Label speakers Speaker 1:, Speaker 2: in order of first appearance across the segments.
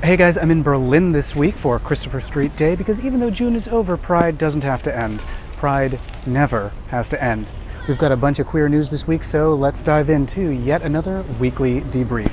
Speaker 1: Hey guys, I'm in Berlin this week for Christopher Street Day because even though June is over, Pride doesn't have to end. Pride never has to end. We've got a bunch of queer news this week, so let's dive into yet another weekly debrief.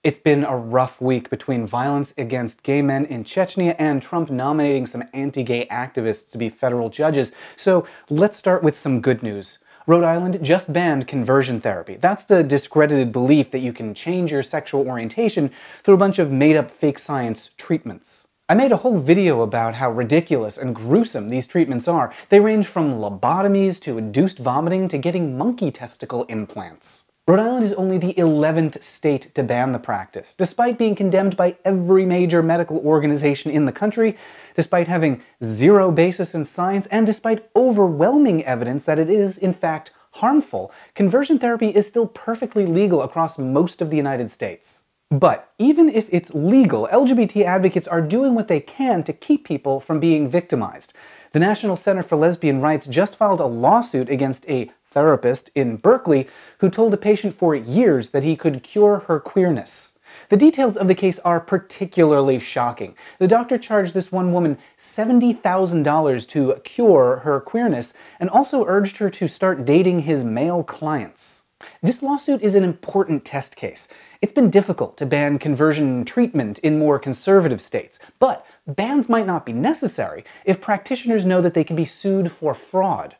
Speaker 1: It's been a rough week between violence against gay men in Chechnya and Trump nominating some anti-gay activists to be federal judges, so let's start with some good news. Rhode Island just banned conversion therapy. That's the discredited belief that you can change your sexual orientation through a bunch of made-up fake science treatments. I made a whole video about how ridiculous and gruesome these treatments are. They range from lobotomies to induced vomiting to getting monkey testicle implants. Rhode Island is only the 11th state to ban the practice, despite being condemned by every major medical organization in the country, despite having zero basis in science, and despite overwhelming evidence that it is, in fact, harmful. Conversion therapy is still perfectly legal across most of the United States. But even if it's legal, LGBT advocates are doing what they can to keep people from being victimized. The National Center for Lesbian Rights just filed a lawsuit against a therapist in Berkeley who told a patient for years that he could cure her queerness. The details of the case are particularly shocking. The doctor charged this one woman $70,000 to cure her queerness and also urged her to start dating his male clients. This lawsuit is an important test case. It's been difficult to ban conversion treatment in more conservative states, but bans might not be necessary if practitioners know that they can be sued for fraud.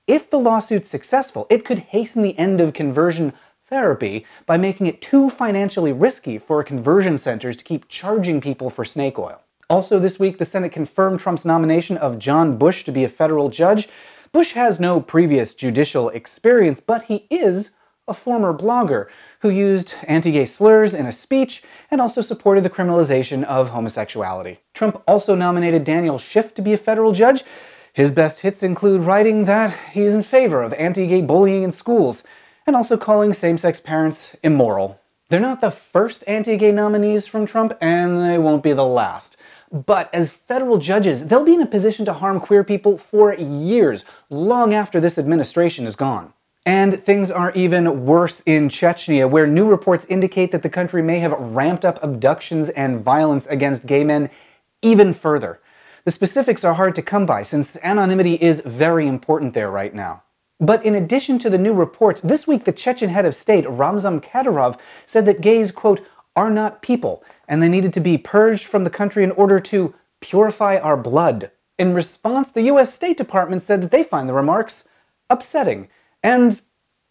Speaker 1: If the lawsuit's successful, it could hasten the end of conversion therapy by making it too financially risky for conversion centers to keep charging people for snake oil. Also this week, the Senate confirmed Trump's nomination of John Bush to be a federal judge. Bush has no previous judicial experience, but he is a former blogger who used anti-gay slurs in a speech and also supported the criminalization of homosexuality. Trump also nominated Daniel Schiff to be a federal judge. His best hits include writing that he's in favor of anti-gay bullying in schools, and also calling same-sex parents immoral. They're not the first anti-gay nominees from Trump, and they won't be the last. But as federal judges, they'll be in a position to harm queer people for years, long after this administration is gone. And things are even worse in Chechnya, where new reports indicate that the country may have ramped up abductions and violence against gay men even further. The specifics are hard to come by, since anonymity is very important there right now. But in addition to the new reports, this week the Chechen head of state, Ramzan Kadyrov, said that gays, quote, are not people, and they needed to be purged from the country in order to purify our blood. In response, the US State Department said that they find the remarks upsetting. And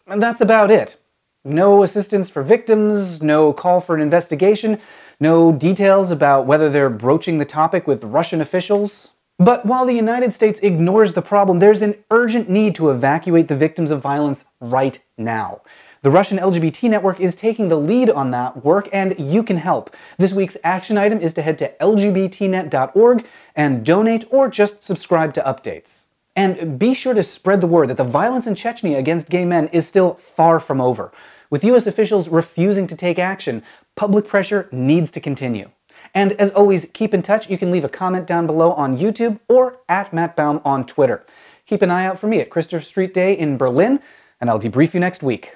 Speaker 1: that's about it. No assistance for victims, no call for an investigation, no details about whether they're broaching the topic with Russian officials. But while the United States ignores the problem, there's an urgent need to evacuate the victims of violence right now. The Russian LGBT network is taking the lead on that work, and you can help. This week's action item is to head to lgbtnet.org and donate or just subscribe to updates. And be sure to spread the word that the violence in Chechnya against gay men is still far from over. With US officials refusing to take action, public pressure needs to continue. And as always, keep in touch. You can leave a comment down below on YouTube or at Matt Baum on Twitter. Keep an eye out for me at Christopher Street Day in Berlin, and I'll debrief you next week.